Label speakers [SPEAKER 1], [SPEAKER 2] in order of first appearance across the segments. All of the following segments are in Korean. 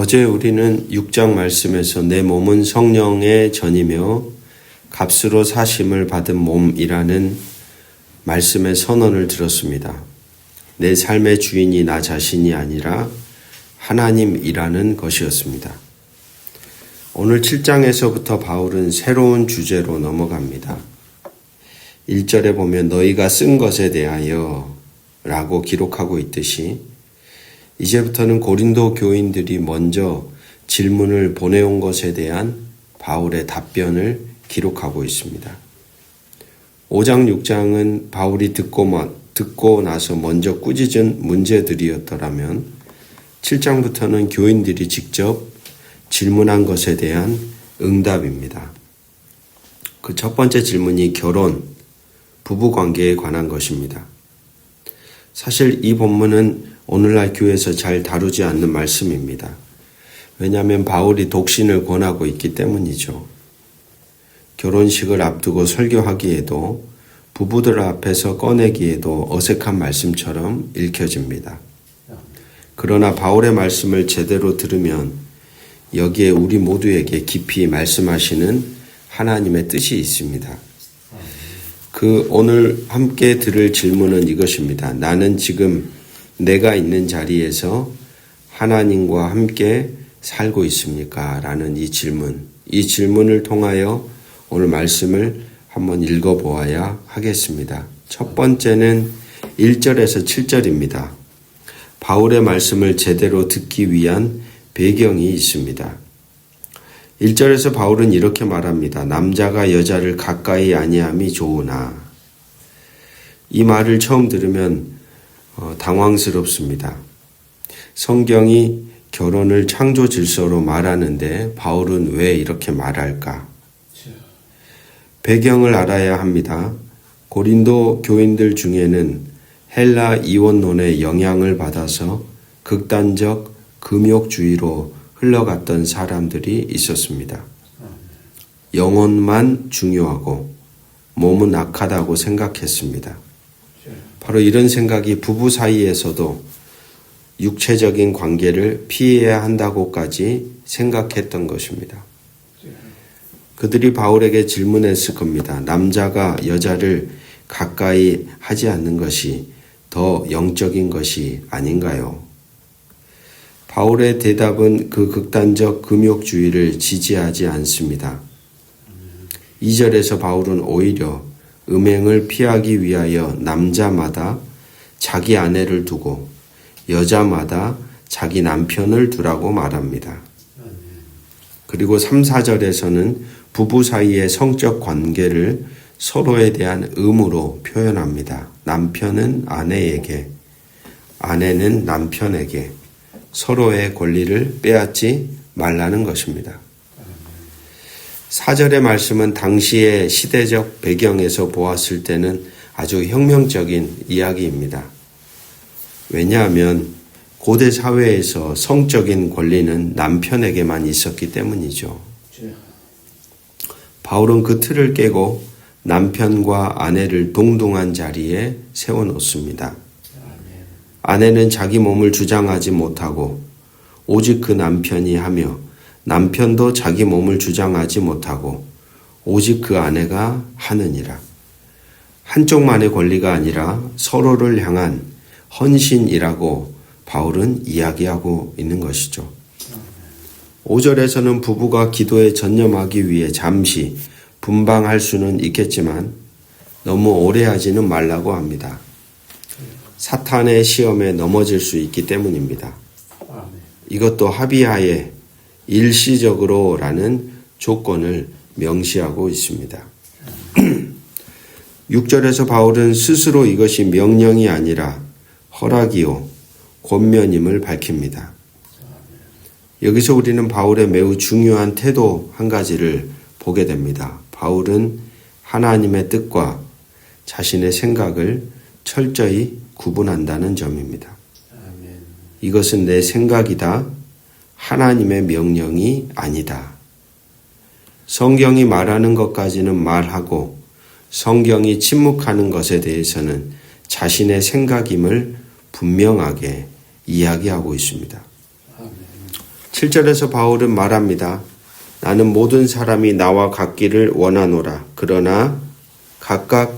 [SPEAKER 1] 어제 우리는 6장 말씀에서 내 몸은 성령의 전이며 값으로 사심을 받은 몸이라는 말씀의 선언을 들었습니다. 내 삶의 주인이 나 자신이 아니라 하나님이라는 것이었습니다. 오늘 7장에서부터 바울은 새로운 주제로 넘어갑니다. 1절에 보면 너희가 쓴 것에 대하여 라고 기록하고 있듯이 이제부터는 고린도 교인들이 먼저 질문을 보내온 것에 대한 바울의 답변을 기록하고 있습니다. 5장, 6장은 바울이 듣고 나서 먼저 꾸짖은 문제들이었더라면 7장부터는 교인들이 직접 질문한 것에 대한 응답입니다. 그 첫 번째 질문이 결혼, 부부관계에 관한 것입니다. 사실 이 본문은 오늘날 교회에서 잘 다루지 않는 말씀입니다. 왜냐하면 바울이 독신을 권하고 있기 때문이죠. 결혼식을 앞두고 설교하기에도 부부들 앞에서 꺼내기에도 어색한 말씀처럼 읽혀집니다. 그러나 바울의 말씀을 제대로 들으면 여기에 우리 모두에게 깊이 말씀하시는 하나님의 뜻이 있습니다. 오늘 함께 들을 질문은 이것입니다. 나는 지금 내가 있는 자리에서 하나님과 함께 살고 있습니까? 라는 이 질문을 통하여 오늘 말씀을 한번 읽어보아야 하겠습니다. 첫 번째는 1절에서 7절입니다. 바울의 말씀을 제대로 듣기 위한 배경이 있습니다. 1절에서 바울은 이렇게 말합니다. 남자가 여자를 가까이 아니함이 좋으나. 이 말을 처음 들으면 당황스럽습니다. 성경이 결혼을 창조 질서로 말하는데 바울은 왜 이렇게 말할까? 배경을 알아야 합니다. 고린도 교인들 중에는 헬라 이원론의 영향을 받아서 극단적 금욕주의로 흘러갔던 사람들이 있었습니다. 영혼만 중요하고 몸은 악하다고 생각했습니다. 바로 이런 생각이 부부 사이에서도 육체적인 관계를 피해야 한다고까지 생각했던 것입니다. 그들이 바울에게 질문했을 겁니다. 남자가 여자를 가까이 하지 않는 것이 더 영적인 것이 아닌가요? 바울의 대답은 그 극단적 금욕주의를 지지하지 않습니다. 2절에서 바울은 오히려 음행을 피하기 위하여 남자마다 자기 아내를 두고 여자마다 자기 남편을 두라고 말합니다. 그리고 3, 4절에서는 부부 사이의 성적 관계를 서로에 대한 의무로 표현합니다. 남편은 아내에게, 아내는 남편에게 서로의 권리를 빼앗지 말라는 것입니다. 4절의 말씀은 당시의 시대적 배경에서 보았을 때는 아주 혁명적인 이야기입니다. 왜냐하면 고대 사회에서 성적인 권리는 남편에게만 있었기 때문이죠. 바울은 그 틀을 깨고 남편과 아내를 동등한 자리에 세워놓습니다. 아내는 자기 몸을 주장하지 못하고 오직 그 남편이 하며 남편도 자기 몸을 주장하지 못하고 오직 그 아내가 하느니라. 한쪽만의 권리가 아니라 서로를 향한 헌신이라고 바울은 이야기하고 있는 것이죠. 5절에서는 부부가 기도에 전념하기 위해 잠시 분방할 수는 있겠지만 너무 오래 하지는 말라고 합니다. 사탄의 시험에 넘어질 수 있기 때문입니다. 이것도 합의하에 일시적으로라는 조건을 명시하고 있습니다. 6절에서 바울은 스스로 이것이 명령이 아니라 허락이요 권면임을 밝힙니다. 여기서 우리는 바울의 매우 중요한 태도 한 가지를 보게 됩니다. 바울은 하나님의 뜻과 자신의 생각을 철저히 구분한다는 점입니다. 이것은 내 생각이다. 하나님의 명령이 아니다. 성경이 말하는 것까지는 말하고 성경이 침묵하는 것에 대해서는 자신의 생각임을 분명하게 이야기하고 있습니다. 7절에서 바울은 말합니다. 나는 모든 사람이 나와 같기를 원하노라. 그러나 각각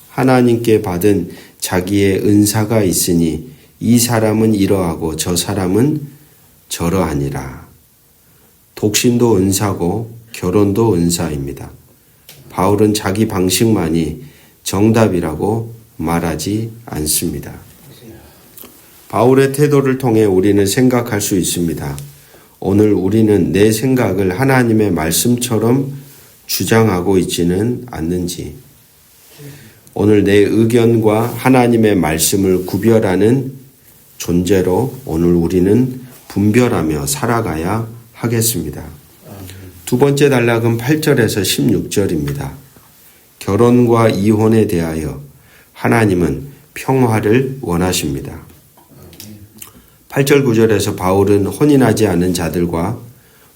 [SPEAKER 1] 하나님께 받은 자기의 은사가 있으니 이 사람은 이러하고 저 사람은 저러하니라. 독신도 은사고 결혼도 은사입니다. 바울은 자기 방식만이 정답이라고 말하지 않습니다. 바울의 태도를 통해 우리는 생각할 수 있습니다. 오늘 우리는 내 생각을 하나님의 말씀처럼 주장하고 있지는 않는지, 오늘 내 의견과 하나님의 말씀을 구별하는 존재로 오늘 우리는 분별하며 살아가야 하겠습니다. 두 번째 단락은 8절에서 16절입니다. 결혼과 이혼에 대하여 하나님은 평화를 원하십니다. 8절 9절에서 바울은 혼인하지 않은 자들과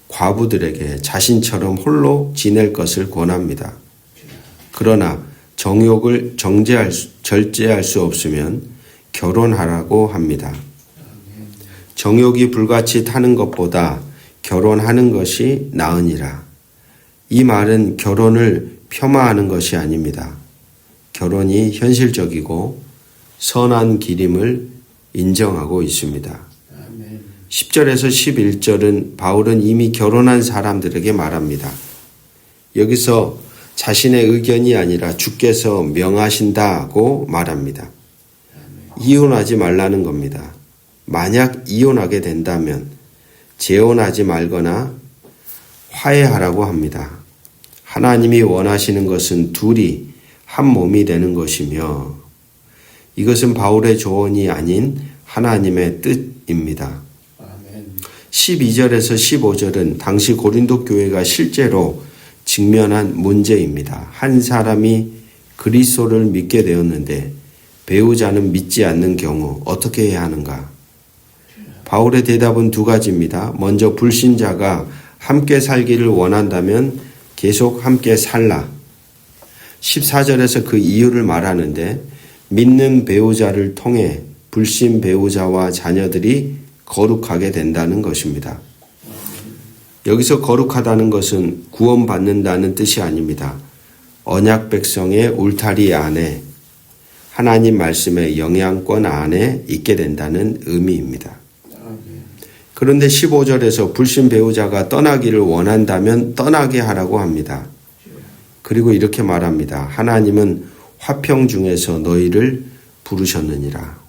[SPEAKER 1] 과부들에게 자신처럼 홀로 지낼 것을 권합니다. 그러나 정욕을 절제할 수 없으면 결혼하라고 합니다. 정욕이 불같이 타는 것보다 결혼하는 것이 나으니라. 이 말은 결혼을 폄하하는 것이 아닙니다. 결혼이 현실적이고 선한 길임을 인정하고 있습니다. 10절에서 11절은 바울은 이미 결혼한 사람들에게 말합니다. 여기서 자신의 의견이 아니라 주께서 명하신다고 말합니다. 이혼하지 말라는 겁니다. 만약 이혼하게 된다면 재혼하지 말거나 화해하라고 합니다. 하나님이 원하시는 것은 둘이 한 몸이 되는 것이며 이것은 바울의 조언이 아닌 하나님의 뜻입니다. 12절에서 15절은 당시 고린도 교회가 실제로 직면한 문제입니다. 한 사람이 그리스도를 믿게 되었는데 배우자는 믿지 않는 경우 어떻게 해야 하는가? 바울의 대답은 두 가지입니다. 먼저 불신자가 함께 살기를 원한다면 계속 함께 살라. 14절에서 그 이유를 말하는데 믿는 배우자를 통해 불신 배우자와 자녀들이 거룩하게 된다는 것입니다. 여기서 거룩하다는 것은 구원받는다는 뜻이 아닙니다. 언약 백성의 울타리 안에 하나님 말씀의 영향권 안에 있게 된다는 의미입니다. 그런데 15절에서 불신 배우자가 떠나기를 원한다면 떠나게 하라고 합니다. 그리고 이렇게 말합니다. 하나님은 화평 중에서 너희를 부르셨느니라.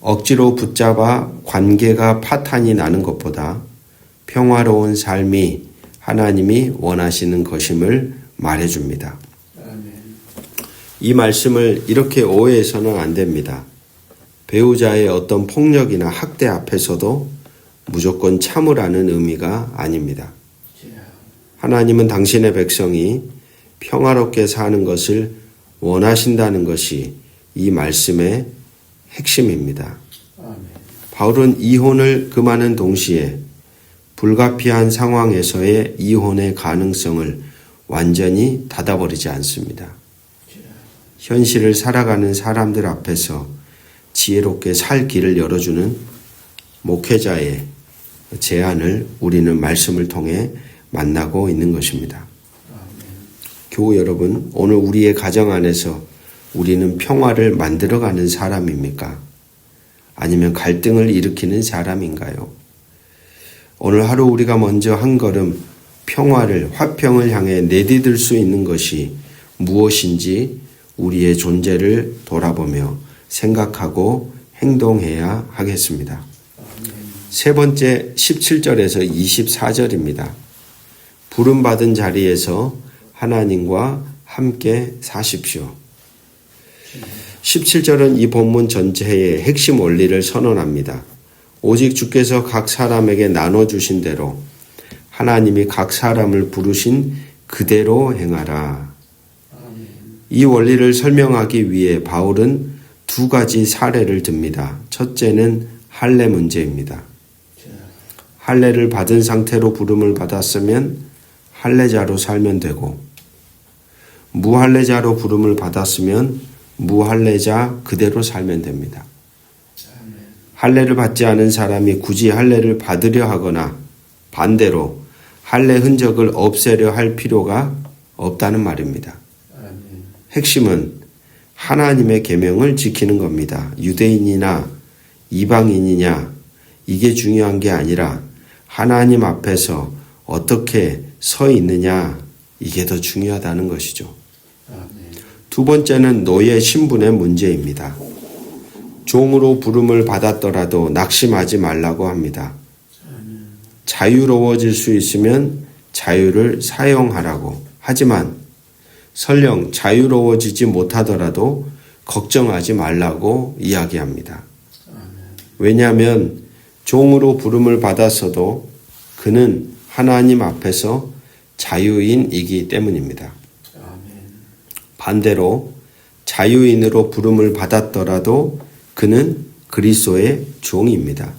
[SPEAKER 1] 억지로 붙잡아 관계가 파탄이 나는 것보다 평화로운 삶이 하나님이 원하시는 것임을 말해줍니다. 이 말씀을 이렇게 오해해서는 안 됩니다. 배우자의 어떤 폭력이나 학대 앞에서도 무조건 참으라는 의미가 아닙니다. 하나님은 당신의 백성이 평화롭게 사는 것을 원하신다는 것이 이 말씀의 핵심입니다. 바울은 이혼을 금하는 동시에 불가피한 상황에서의 이혼의 가능성을 완전히 닫아버리지 않습니다. 현실을 살아가는 사람들 앞에서 지혜롭게 살 길을 열어주는 목회자의 제안을 우리는 말씀을 통해 만나고 있는 것입니다. 교우 여러분, 오늘 우리의 가정 안에서 우리는 평화를 만들어가는 사람입니까? 아니면 갈등을 일으키는 사람인가요? 오늘 하루 우리가 먼저 한 걸음 평화를, 화평을 향해 내디딜 수 있는 것이 무엇인지 우리의 존재를 돌아보며 생각하고 행동해야 하겠습니다. 세 번째 17절에서 24절입니다. 부름받은 자리에서 하나님과 함께 사십시오. 17절은 이 본문 전체의 핵심 원리를 선언합니다. 오직 주께서 각 사람에게 나눠주신 대로 하나님이 각 사람을 부르신 그대로 행하라. 이 원리를 설명하기 위해 바울은 두 가지 사례를 듭니다. 첫째는 할례 문제입니다. 할례를 받은 상태로 부름을 받았으면 할례자로 살면 되고, 무할례자로 부름을 받았으면 무할례자 그대로 살면 됩니다. 할례를 받지 않은 사람이 굳이 할례를 받으려 하거나 반대로 할례 흔적을 없애려 할 필요가 없다는 말입니다. 핵심은 하나님의 계명을 지키는 겁니다. 유대인이나 이방인이냐 이게 중요한 게 아니라 하나님 앞에서 어떻게 서 있느냐 이게 더 중요하다는 것이죠. 두 번째는 노예 신분의 문제입니다. 종으로 부름을 받았더라도 낙심하지 말라고 합니다. 자유로워질 수 있으면 자유를 사용하라고. 하지만 설령 자유로워지지 못하더라도 걱정하지 말라고 이야기합니다. 왜냐하면 종으로 부름을 받았어도 그는 하나님 앞에서 자유인이기 때문입니다. 반대로 자유인으로 부름을 받았더라도 그는 그리스도의 종입니다.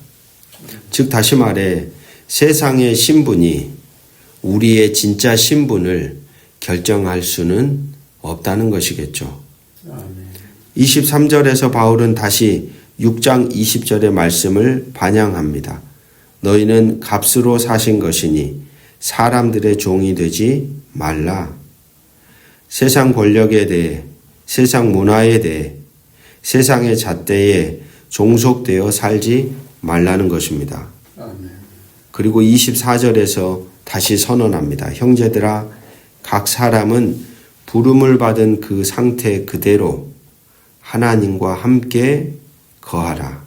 [SPEAKER 1] 즉 다시 말해 세상의 신분이 우리의 진짜 신분을 결정할 수는 없다는 것이겠죠. 23절에서 바울은 다시 6장 20절의 말씀을 반영합니다. 너희는 값으로 사신 것이니 사람들의 종이 되지 말라. 세상 권력에 대해, 세상 문화에 대해, 세상의 잣대에 종속되어 살지 말라는 것입니다. 그리고 24절에서 다시 선언합니다. 형제들아, 각 사람은 부름을 받은 그 상태 그대로 하나님과 함께 거하라.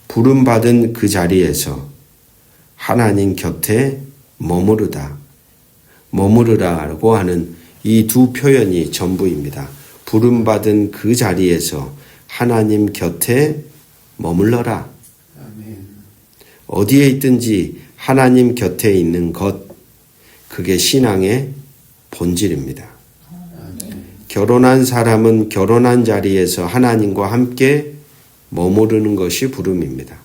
[SPEAKER 1] 부름받은 그 자리에서 하나님 곁에 머무르라고 하는 이 두 표현이 전부입니다. 부름받은 그 자리에서 하나님 곁에 머물러라. 어디에 있든지 하나님 곁에 있는 것, 그게 신앙의 본질입니다. 결혼한 사람은 결혼한 자리에서 하나님과 함께 머무르는 것이 부름입니다.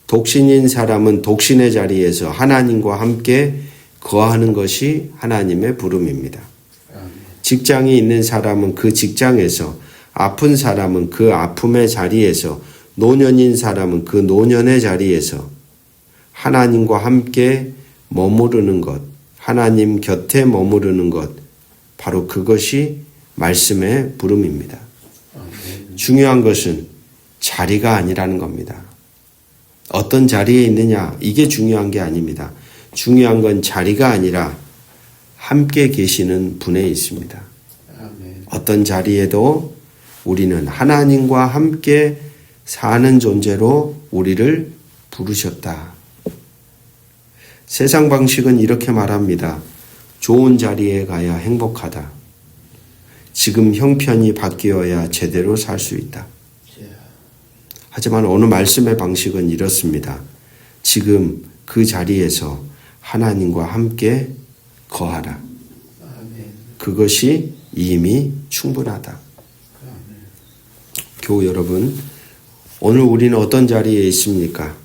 [SPEAKER 1] 독신인 사람은 독신의 자리에서 하나님과 함께 거하는 것이 하나님의 부름입니다. 직장이 있는 사람은 그 직장에서, 아픈 사람은 그 아픔의 자리에서, 노년인 사람은 그 노년의 자리에서 하나님과 함께 머무르는 것, 하나님 곁에 머무르는 것, 바로 그것이 말씀의 부름입니다. 중요한 것은 자리가 아니라는 겁니다. 어떤 자리에 있느냐, 이게 중요한 게 아닙니다. 중요한 건 자리가 아니라 함께 계시는 분에 있습니다. 어떤 자리에도 우리는 하나님과 함께 사는 존재로 우리를 부르셨다. 세상 방식은 이렇게 말합니다. 좋은 자리에 가야 행복하다. 지금 형편이 바뀌어야 제대로 살 수 있다. 하지만 오늘 말씀의 방식은 이렇습니다. 지금 그 자리에서 하나님과 함께 거하라. 그것이 이미 충분하다. 교우 여러분, 오늘 우리는 어떤 자리에 있습니까?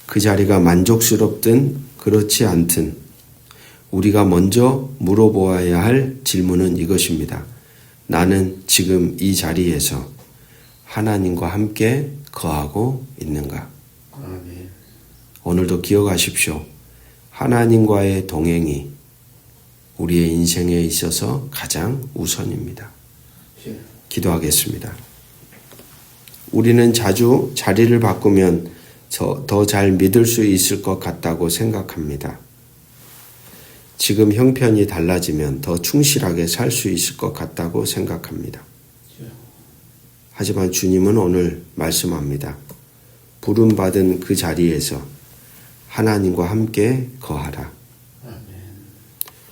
[SPEAKER 1] 그 자리가 만족스럽든 그렇지 않든 우리가 먼저 물어보아야 할 질문은 이것입니다. 나는 지금 이 자리에서 하나님과 함께 거하고 있는가? 오늘도 기억하십시오. 하나님과의 동행이 우리의 인생에 있어서 가장 우선입니다. 기도하겠습니다. 우리는 자주 자리를 바꾸면 더 잘 믿을 수 있을 것 같다고 생각합니다. 지금 형편이 달라지면 더 충실하게 살 수 있을 것 같다고 생각합니다. 하지만 주님은 오늘 말씀합니다. 부름받은 그 자리에서 하나님과 함께 거하라.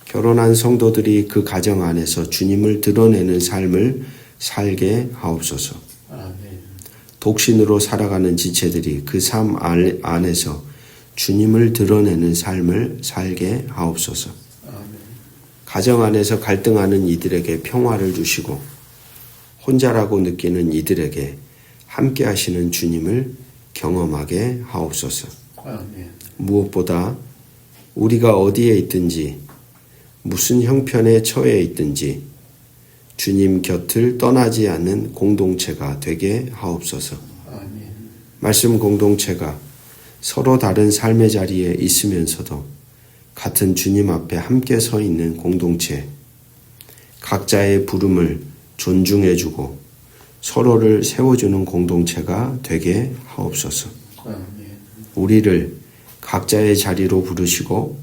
[SPEAKER 1] 결혼한 성도들이 그 가정 안에서 주님을 드러내는 삶을 살게 하옵소서. 독신으로 살아가는 지체들이 그 삶 안에서 주님을 드러내는 삶을 살게 하옵소서. 가정 안에서 갈등하는 이들에게 평화를 주시고 혼자라고 느끼는 이들에게 함께 하시는 주님을 경험하게 하옵소서. 무엇보다 우리가 어디에 있든지 무슨 형편에 처해 있든지 주님 곁을 떠나지 않는 공동체가 되게 하옵소서. 말씀 공동체가 서로 다른 삶의 자리에 있으면서도 같은 주님 앞에 함께 서 있는 공동체, 각자의 부름을 존중해주고 서로를 세워주는 공동체가 되게 하옵소서. 우리를 각자의 자리로 부르시고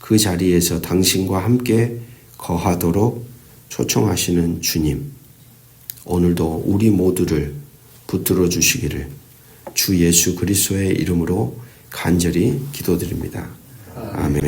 [SPEAKER 1] 그 자리에서 당신과 함께 거하도록 초청하시는 주님, 오늘도 우리 모두를 붙들어 주시기를 주 예수 그리스도의 이름으로 간절히 기도드립니다. 아멘.